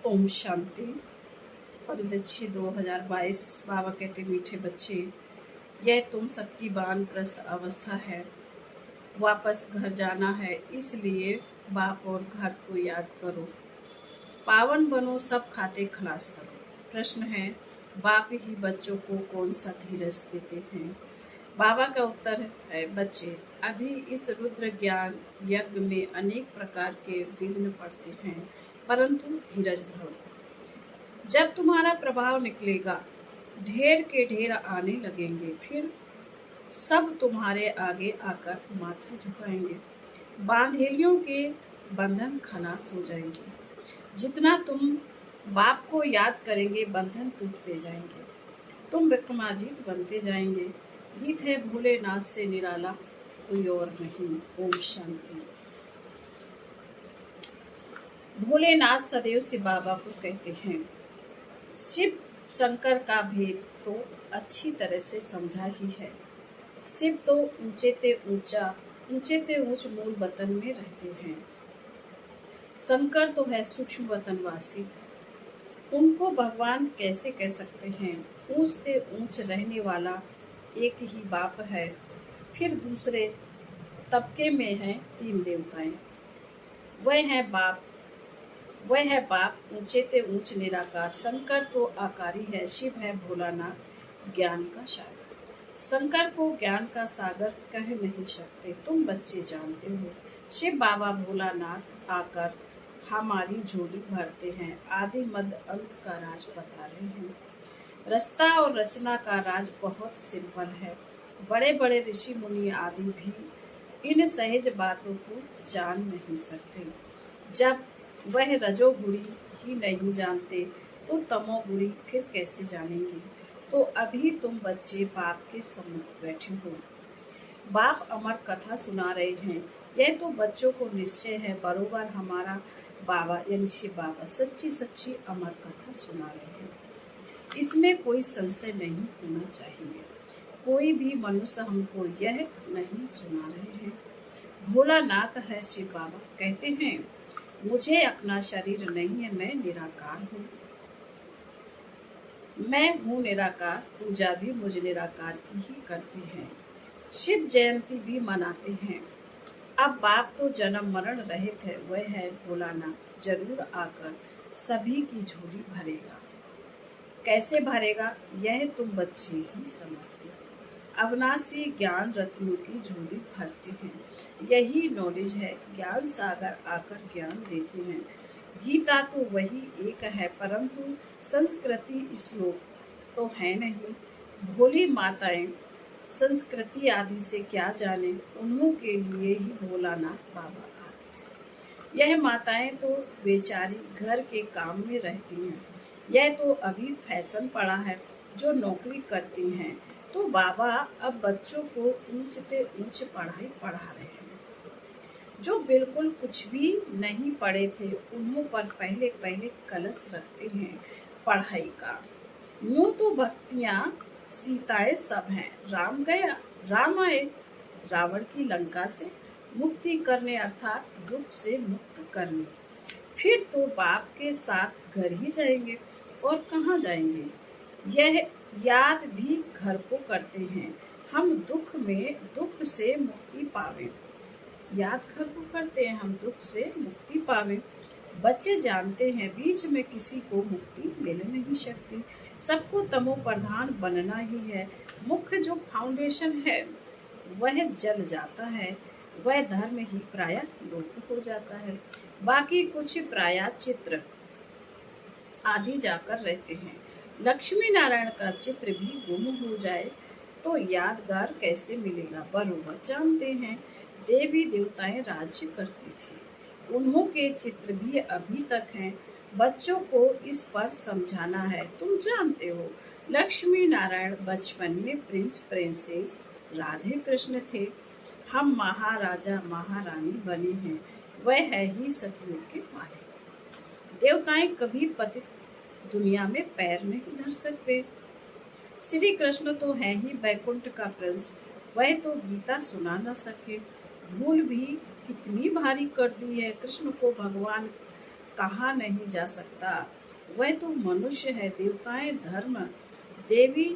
ओम शांति। परिदृश्य 2022। बाबा कहते मीठे बच्चे, यह तुम सबकी वानप्रस्थ अवस्था है। वापस घर जाना है, इसलिए बाप और घर को याद करो। पावन बनो, सब खाते खलास करो। प्रश्न है, बाप ही बच्चों को कौन सा धीरज देते हैं? बाबा का उत्तर है, बच्चे अभी इस रुद्र ज्ञान यज्ञ में अनेक प्रकार के विघ्न पड़ते हैं, परंतु धीरज धरो। जब तुम्हारा प्रभाव निकलेगा, ढेर के ढेर आने लगेंगे, फिर सब तुम्हारे आगे आकर माथा झुकाएंगे। बांधेलियों के बंधन खलास हो जाएंगे। जितना तुम बाप को याद करेंगे, बंधन टूटते जाएंगे। तुम विक्रमाजीत बनते जाएंगे। गीत है भोलेनाथ से निराला कोई और नहीं। ओम शांति। भोलेनाथ सदैव शिव बाबा को कहते हैं। शिव शंकर का भेद तो अच्छी तरह से समझा ही है। शिव तो ऊंचे ते ऊंच मूल वतन में रहते हैं। शंकर तो है सूक्ष्म वतनवासी। उनको भगवान कैसे कह सकते हैं? ऊंच ते ऊंच रहने वाला एक ही बाप है। फिर दूसरे तबके में हैं तीन देवताएं। वह है बाप ऊंचे ते ऊंच निराकार। शंकर तो आकारी है। शिव है भोलानाथ ज्ञान का सागर। शंकर को ज्ञान का सागर कह नहीं सकते, तुम बच्चे जानते हो। शिव बाबा भोलानाथ आकर हमारी झोली भरते हैं। आदि मध्य अंत का राज बता रहे हैं। रचना और रचना का राज बहुत सिंपल है। बड़े बड़े ऋषि मुनि आदि भी इन सहज बातों को जान नहीं सकते। जब वह रजोगुणी ही नहीं जानते तो तमोगुणी फिर कैसे जानेंगे? तो अभी तुम बच्चे बाप के सम्मुख बैठे हो। बाप अमर कथा सुना रहे हैं। यह तो बच्चों को निश्चय है, बरोबर हमारा बाबा यानी शिव बाबा सच्ची सच्ची अमर कथा सुना रहे हैं। इसमें कोई संशय नहीं होना चाहिए। कोई भी मनुष्य हमको यह नहीं सुना रहे हैं। भोलानाथ है शिव बाबा कहते हैं, मुझे अपना शरीर नहीं है, मैं निराकार हूँ। मैं हूँ निराकार। पूजा भी मुझ निराकार की ही करते हैं। शिव जयंती भी मनाते हैं। अब बाप तो जन्म मरण रहित है। वह है भोलानाथ, जरूर आकर सभी की झोली भरेगा। कैसे भरेगा यह तुम बच्चे ही समझते। अविनाशी ज्ञान रत्नों की झोली भरते हैं। यही नॉलेज है। ज्ञान सागर आकर ज्ञान देते हैं। गीता तो वही एक है, परंतु संस्कृति श्लोक तो है नहीं। भोली माताएं संस्कृति आदि से क्या जाने, उन्हों के लिए ही भोलानाथ बाबा आते हैं। यह माताएं तो बेचारी घर के काम में रहती हैं। यह तो अभी फैशन पड़ा है, जो नौकरी करती हैं। तो बाबा अब बच्चों को ऊंच ते ऊंच पढ़ाई पढ़ा रहे हैं। जो बिल्कुल कुछ भी नहीं पढ़े थे, उन्हों पर पहले पहले कलश रखते हैं पढ़ाई का। यूं तो भक्तियां सीताएं सब हैं। राम गया, राम आए। रावण की लंका से मुक्ति करने, अर्थात दुख से मुक्त करने। फिर तो बाप के साथ घर ही जाएंगे, और कहाँ जाएंगे? यह याद भी घर को करते हैं। हम दुख में दुख से मुक्ति पावे। याद घर को करते हैं, हम दुख से मुक्ति पावे। बच्चे जानते हैं बीच में किसी को मुक्ति मिल नहीं सकती। सबको तमो प्रधान बनना ही है। मुख्य जो फाउंडेशन है वह जल जाता है। वह धर्म ही प्राय लोप हो जाता है। बाकी कुछ प्राय चित्र आदि जाकर रहते हैं। लक्ष्मी नारायण का चित्र भी गुम हो जाए तो यादगार कैसे मिलेगा? बरोबर जानते हैं देवी देवताएं राज्य करती थी। उन्हों के चित्र भी अभी तक हैं। बच्चों को इस पर समझाना है। तुम जानते हो लक्ष्मी नारायण बचपन में प्रिंस प्रिंसेस राधे कृष्ण थे। हम महाराजा महारानी बने हैं। वह है ही सतयुग के मालिक। देवताएं कभी पतित दुनिया में पैर नहीं धर सकते। श्री कृष्ण तो है ही बैकुंठ का प्रिंस। वह तो गीता सुना न सके। भूल भी कितनी भारी कर दी है। कृष्ण को भगवान कहा नहीं जा सकता, वह तो मनुष्य है। देवताएं धर्म, देवी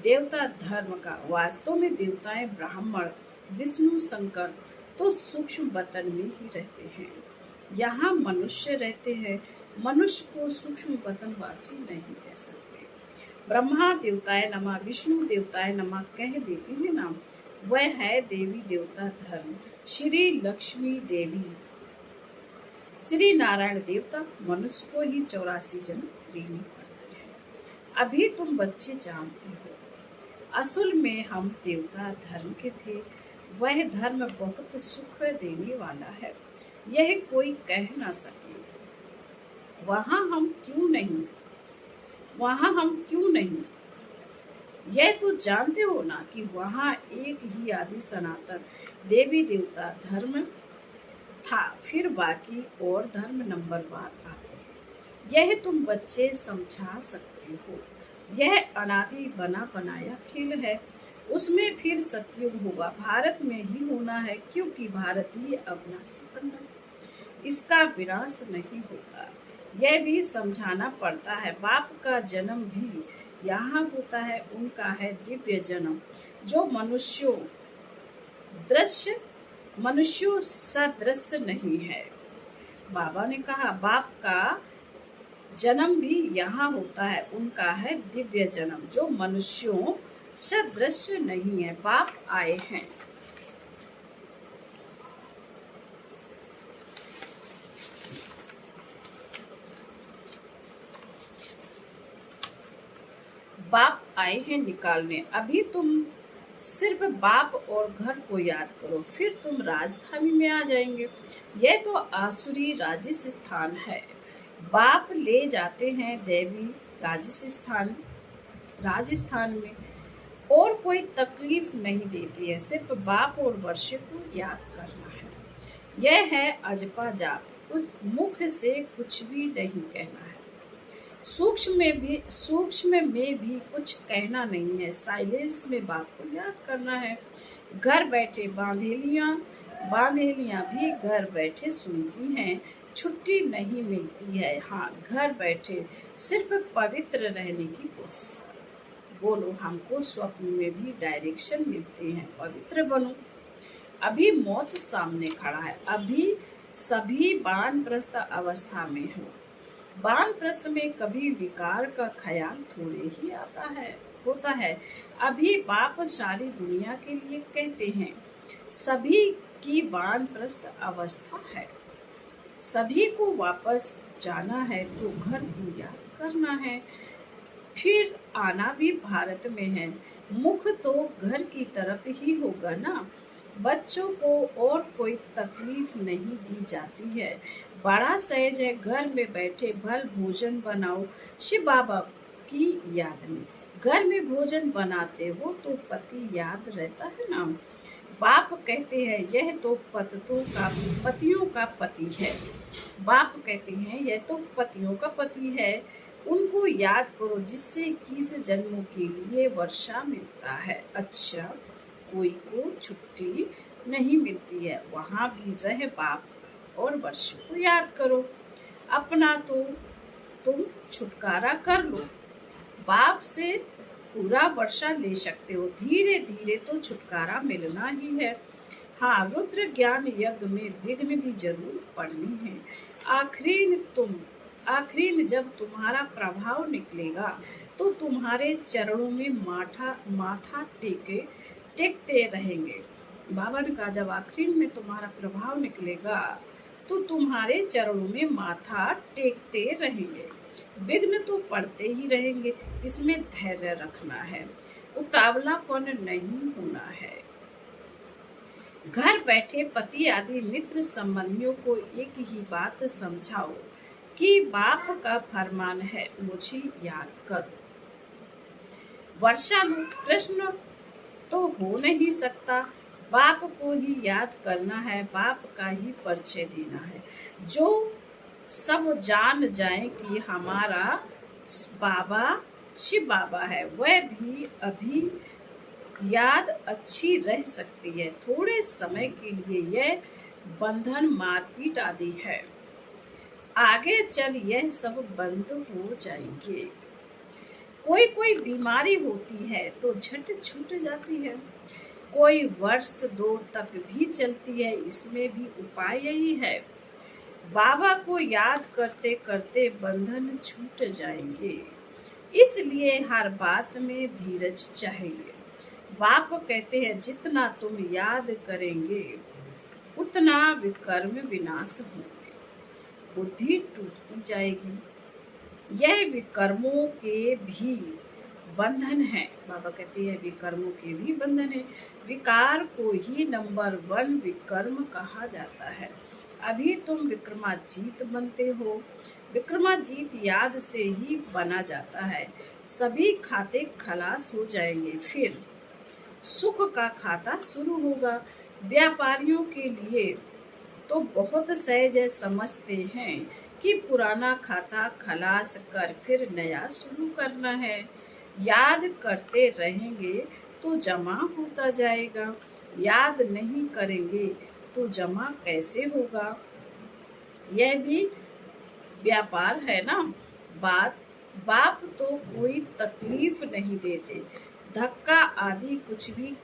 देवता धर्म का, वास्तव में देवताएं ब्राह्मण, विष्णु शंकर तो सूक्ष्म वतन में ही रहते हैं। यहाँ मनुष्य रहते हैं, मनुष्य को सूक्ष्म वतन वासी नहीं कह सकते। ब्रह्मा देवताय नमः, विष्णु देवताय नमः कह देते हैं नाम, वह है देवी देवता धर्म। श्री लक्ष्मी देवी, श्री नारायण देवता मनुष्य को ही 84 जन्म लेने पड़ते हैं। अभी तुम बच्चे जानते हो, असल में हम देवता धर्म के थे। वह धर्म बहुत सुख देने वाला है, यह कोई कह ना सके। वहाँ हम क्यों नहीं, यह तो जानते हो ना कि वहाँ एक ही आदि सनातन देवी देवता धर्म था, फिर बाकी और धर्म नंबरवार आते हैं। यह तुम बच्चे समझा सकते हो। यह अनादि बना बनाया खेल है, उसमें फिर सतयुग होगा। भारत में ही होना है, क्योंकि भारतीय अविनाशी बनना है, इसका विनाश नहीं होता। यह भी समझाना पड़ता है। बाप का जन्म भी यहाँ होता है, उनका है दिव्य जन्म, जो मनुष्यों सदृश नहीं है। बाबा ने कहा बाप का जन्म भी यहाँ होता है, उनका है दिव्य जन्म, जो मनुष्यों सदृश नहीं है। बाप आए हैं, बाप आए हैं निकालने। अभी तुम सिर्फ बाप और घर को याद करो, फिर तुम राजधानी में आ जाएंगे। यह तो आसुरी राजस्थान है। बाप ले जाते हैं देवी राजस्थान में, और कोई तकलीफ नहीं देती है। सिर्फ बाप और वर्षे को याद करना है। यह है अजपा जाप, मुख से कुछ भी नहीं कहना है। सूक्ष्म में भी कुछ कहना नहीं है। साइलेंस में बाप को याद करना है। घर बैठे बांधेलियां भी घर बैठे सुनती हैं, छुट्टी नहीं मिलती है। हाँ, घर बैठे सिर्फ पवित्र रहने की कोशिश करो। बोलो, हमको स्वप्न में भी डायरेक्शन मिलते हैं, पवित्र बनो। अभी मौत सामने खड़ा है, अभी सभी वानप्रस्थ अवस्था में हो। वानप्रस्थ में कभी विकार का ख्याल थोड़े ही होता है। अभी बाप सारी दुनिया के लिए कहते हैं, सभी की वानप्रस्थ अवस्था है। सभी को वापस जाना है तो घर को याद करना है। फिर आना भी भारत में है, मुख तो घर की तरफ ही होगा ना। बच्चों को और कोई तकलीफ नहीं दी जाती है। बड़ा सहज है, घर में बैठे भल भोजन बनाओ शिव बाबा की याद में। घर में भोजन बनाते हो तो पति याद रहता है ना। बाप कहते हैं यह तो पतियों का पति है। बाप कहते हैं यह तो पतियों का पति है, उनको याद करो, जिससे 21 जन्मों के लिए वर्षा मिलता है। अच्छा, कोई को छुट्टी नहीं मिलती है, वहाँ भी रहे बाप और वर्ष को याद करो। अपना तो तुम छुटकारा कर लो, बाप से पूरा वर्षा ले सकते हो। धीरे धीरे तो छुटकारा मिलना ही है। हाँ, रुद्र ज्ञान यज्ञ में विघ्न भी जरूर पड़नी है। आखिरी में जब तुम्हारा प्रभाव निकलेगा तो तुम्हारे चरणों में माथा टेकते रहेंगे। बाबा ने कहा जब आखिरी में तुम्हारा प्रभाव निकलेगा तो तुम्हारे चरणों में माथा टेकते रहेंगे। विघ्न तो पड़ते ही रहेंगे, इसमें धैर्य रखना है, उतावलापन नहीं होना है। घर बैठे पति आदि मित्र संबंधियों को एक ही बात समझाओ कि बाप का फरमान है, मुझे याद करो। वर्षा कृष्ण तो हो नहीं सकता, बाप को ही याद करना है, बाप का ही परिचय देना है। जो सब जान जाए कि हमारा बाबा शिव बाबा है, वह भी अभी याद अच्छी रह सकती है। थोड़े समय के लिए यह बंधन मारपीट आदि है, आगे चल यह सब बंद हो जाएंगे। कोई कोई बीमारी होती है तो झट छूट जाती है, कोई वर्ष दो तक भी चलती है, इसमें भी उपाय यही है। बाबा को याद करते करते बंधन छूट जाएंगे, इसलिए हर बात में धीरज चाहिए। बाप कहते हैं जितना तुम याद करेंगे उतना विकर्म विनाश होंगे, बुद्धि टूटती जाएगी। यह विकर्मों के भी बंधन है। बाबा कहते हैं विकर्मों के भी बंधन है। विकार को ही नंबर 1 विकर्म कहा जाता है। अभी तुम विक्रमाजीत बनते हो। विक्रमाजीत याद से ही बना जाता है। सभी खाते खलास हो जाएंगे, फिर सुख का खाता शुरू होगा। व्यापारियों के लिए तो बहुत सहज समझते हैं कि पुराना खाता खलास कर फिर नया शुरू करना है। याद करते रहेंगे तो जमा होता जाएगा, याद नहीं करेंगे तो जमा कैसे होगा। यह भी व्यापार है ना। बाप तो कोई तकलीफ नहीं देते, धक्का आदि कुछ भी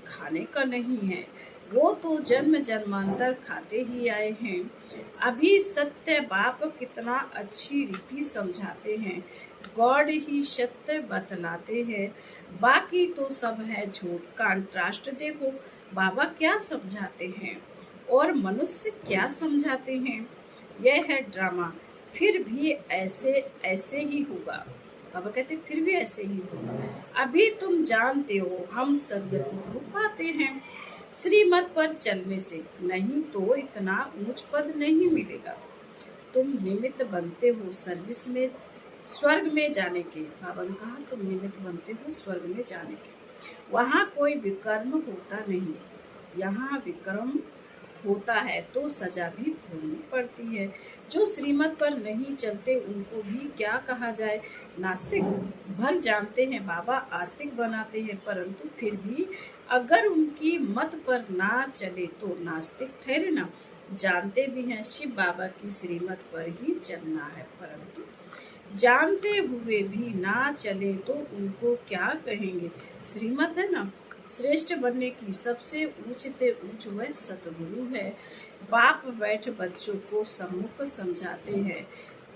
खाने का नहीं है, वो तो जन्म जन्मांतर खाते ही आए हैं। अभी सत्य बाप कितना अच्छी रीति समझाते हैं, गॉड ही सत्य बतलाते हैं, बाकी तो सब है झूठ। कंट्रास्ट देखो, बाबा क्या समझाते हैं और मनुष्य क्या समझाते हैं। यह है ड्रामा। फिर भी ऐसे ऐसे ही होगा। बाबा कहते फिर भी ऐसे ही होगा। अभी तुम जानते हो हम सदगति को पाते हैं श्रीमत पर चलने से, नहीं तो इतना ऊंच पद नहीं मिलेगा। तुम निमित्त बनते हो सर्विस में स्वर्ग में जाने के। बाबा ने कहा तुम निमित्त बनते हो स्वर्ग में जाने के। वहाँ कोई विकर्म होता नहीं, यहाँ विकर्म होता है तो सजा भी भोगनी पड़ती है। जो श्रीमत पर नहीं चलते उनको भी क्या कहा जाए, नास्तिक। भल जानते हैं बाबा आस्तिक बनाते हैं, परंतु फिर भी अगर उनकी मत पर ना चले तो नास्तिक ठहरे ना। जानते भी हैं शिव बाबा की श्रीमत पर ही चलना है, परंतु जानते हुए भी ना चले तो उनको क्या कहेंगे। श्रीमत है ना। श्रेष्ठ बनने की सबसे ऊंचते ऊंच वह सतगुरु है। बाप बैठ बच्चों को सम्मुख समझाते हैं।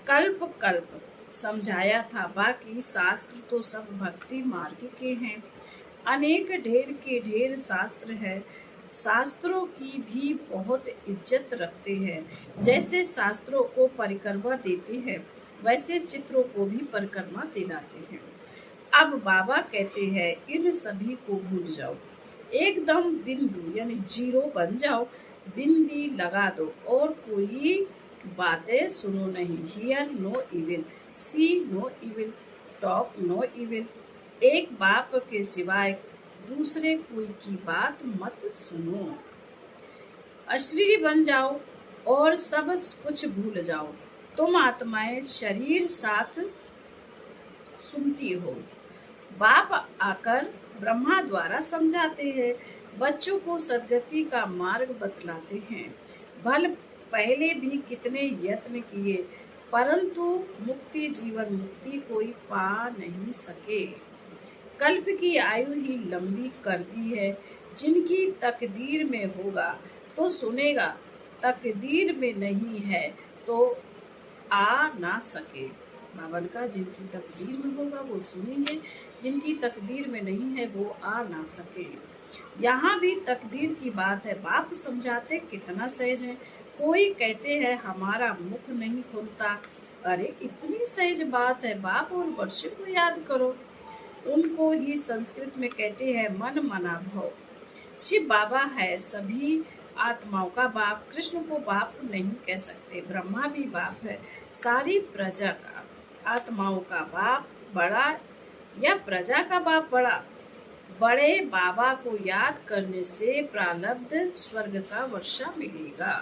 कल्प कल्प समझाया था, बाकी शास्त्र तो सब भक्ति मार्ग के हैं। अनेक ढेर के ढेर शास्त्र है, शास्त्रों की भी बहुत इज्जत रखते हैं। जैसे शास्त्रों को परिक्रमा देते हैं वैसे चित्रों को भी परिक्रमा दिलाते हैं। अब बाबा कहते हैं इन सभी को भूल जाओ, एकदम बिंदु यानी जीरो बन जाओ, बिंदी लगा दो और कोई बातें सुनो नहीं। Hear no evil, see no evil, talk no evil. एक बाप के सिवाय दूसरे कोई की बात मत सुनो। अशरीरी बन जाओ और सब कुछ भूल जाओ। तुम आत्माएं शरीर साथ सुनती हो। बाप आकर ब्रह्मा द्वारा समझाते हैं, बच्चों को सदगति का मार्ग बतलाते हैं। भल पहले भी कितने यत्न किए, परंतु मुक्ति जीवन मुक्ति कोई पा नहीं सके। कल्प की आयु ही लंबी कर दी है। जिनकी तकदीर में होगा तो सुनेगा, तकदीर में नहीं है तो आ ना सके। बावन का जिनकी तकदीर में होगा वो सुनेंगे, जिनकी तकदीर में नहीं है वो आ ना सके। यहाँ भी तकदीर की बात है। बाप समझाते कितना सहज है। कोई कहते हैं हमारा मुख नहीं खुलता, अरे इतनी सहज बात है। बाप और वर्ष को याद करो, उनको ही संस्कृत में कहते हैं मन मना भव। शिव बाबा है सभी आत्माओं का बाप, कृष्ण को बाप नहीं कह सकते। ब्रह्मा भी बाप है, सारी प्रजा का। आत्माओं का बाप बड़ा या प्रजा का बाप बड़ा। बड़े बाबा को याद करने से प्रारब्ध स्वर्ग का वर्षा मिलेगा।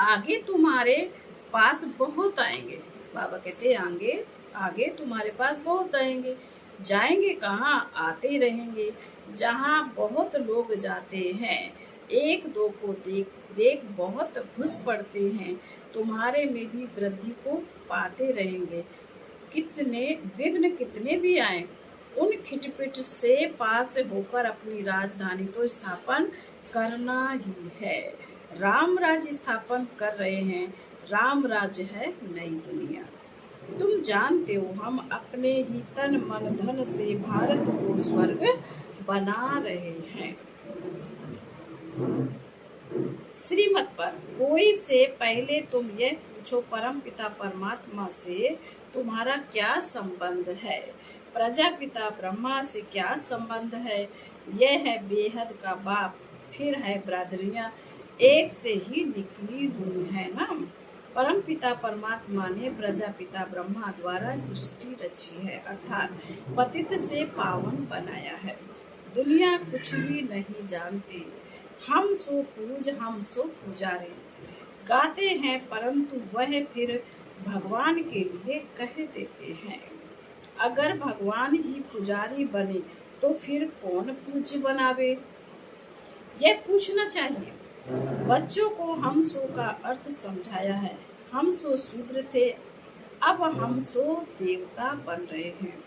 आगे तुम्हारे पास बहुत आएंगे। बाबा कहते हैं आगे आगे तुम्हारे पास बहुत आएंगे। जाएंगे कहाँ, आते रहेंगे। जहाँ बहुत लोग जाते हैं एक दो को देख बहुत घुस पड़ते हैं, तुम्हारे में भी वृद्धि को पाते रहेंगे। कितने विघ्न कितने भी आए, उन खिटपिट से पास होकर अपनी राजधानी तो स्थापन करना ही है। राम राज्य स्थापन कर रहे हैं, राम राज्य है नई दुनिया। तुम जानते हो हम अपने ही तन मन धन से भारत को स्वर्ग बना रहे हैं। श्रीमत पर कोई से पहले तुम यह पूछो, परम पिता परमात्मा से तुम्हारा क्या संबंध है? प्रजापिता ब्रह्मा से क्या संबंध है? यह है बेहद का बाप, फिर है ब्रादरियां, एक से ही निकली हुई है ना। परम पिता परमात्मा ने प्रजापिता ब्रह्मा द्वारा सृष्टि रची है, अर्थात पतित से पावन बनाया है। दुनिया कुछ भी नहीं जानती, हम सो पूज हम सो पुजारी गाते हैं, परंतु वह फिर भगवान के लिए कह देते हैं। अगर भगवान ही पुजारी बने तो फिर कौन पूज्य बनावे, यह पूछना चाहिए। बच्चों को हम सो का अर्थ समझाया है। हम सो शूद्र थे, अब हम सो देवता बन रहे हैं।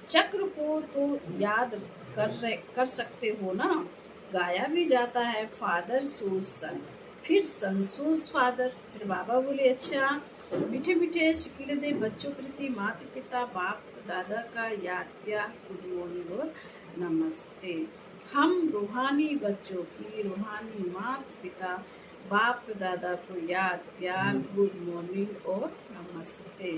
चक्र को तो याद कर सकते हो ना, गाया भी जाता है, फादर सोज सन, फिर सन सोज फादर। फिर बाबा बोले अच्छा, मीठे मीठे शिकिल दे बच्चों प्रति माता पिता बाप दादा का याद प्यार, गुड मॉर्निंग और नमस्ते। हम रूहानी बच्चों की रूहानी माता पिता बाप दादा को याद प्यार, गुड मॉर्निंग और नमस्ते।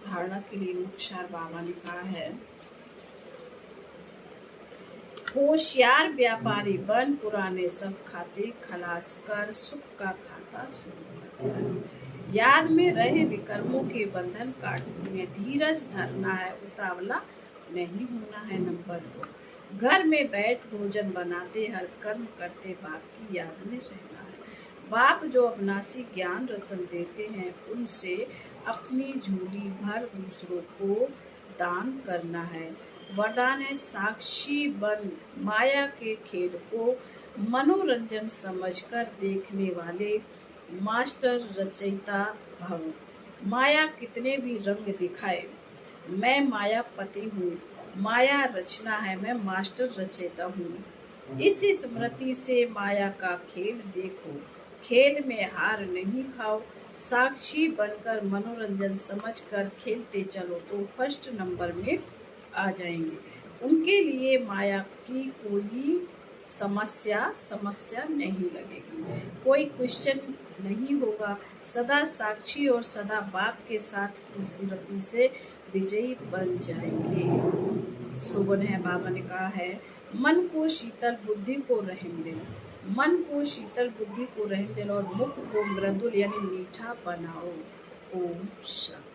धारणा के लिए मुख्य बाबा ने कहा है, होशियार व्यापारी बन, पुराने सब खाते खलास कर, सुख का खाता शुरू कर। याद में रहे विकर्मों के बंधन काटने, धीरज धरना है, उतावला नहीं होना है। नंबर 2, घर में बैठ भोजन बनाते, हर कर्म करते, बाप की याद में रहना है। बाप जो अविनाशी ज्ञान रतन देते हैं, उनसे अपनी झोली भर दूसरों को दान करना है। वरदान है, साक्षी बन माया के खेल को मनोरंजन समझकर देखने वाले मास्टर रचयिता भव। माया कितने भी रंग दिखाए, मैं मायापति हूँ, माया रचना है, मैं मास्टर रचयिता हूँ। इस स्मृति से माया का खेल देखो, खेल में हार नहीं खाओ। साक्षी बनकर मनोरंजन समझकर खेलते चलो तो फर्स्ट नंबर में आ जाएंगे। उनके लिए माया की कोई समस्या नहीं लगेगी, कोई क्वेश्चन नहीं होगा। सदा साक्षी और सदा बाप के साथ की स्मृति से विजयी बन जाएंगे। स्लोगन है, बाबा ने कहा है, मन को शीतल बुद्धि को रहने दे, मन को शीतल बुद्धि को रहने दे और मुख को मृदुल यानी मीठा बनाओ। ओम शांति।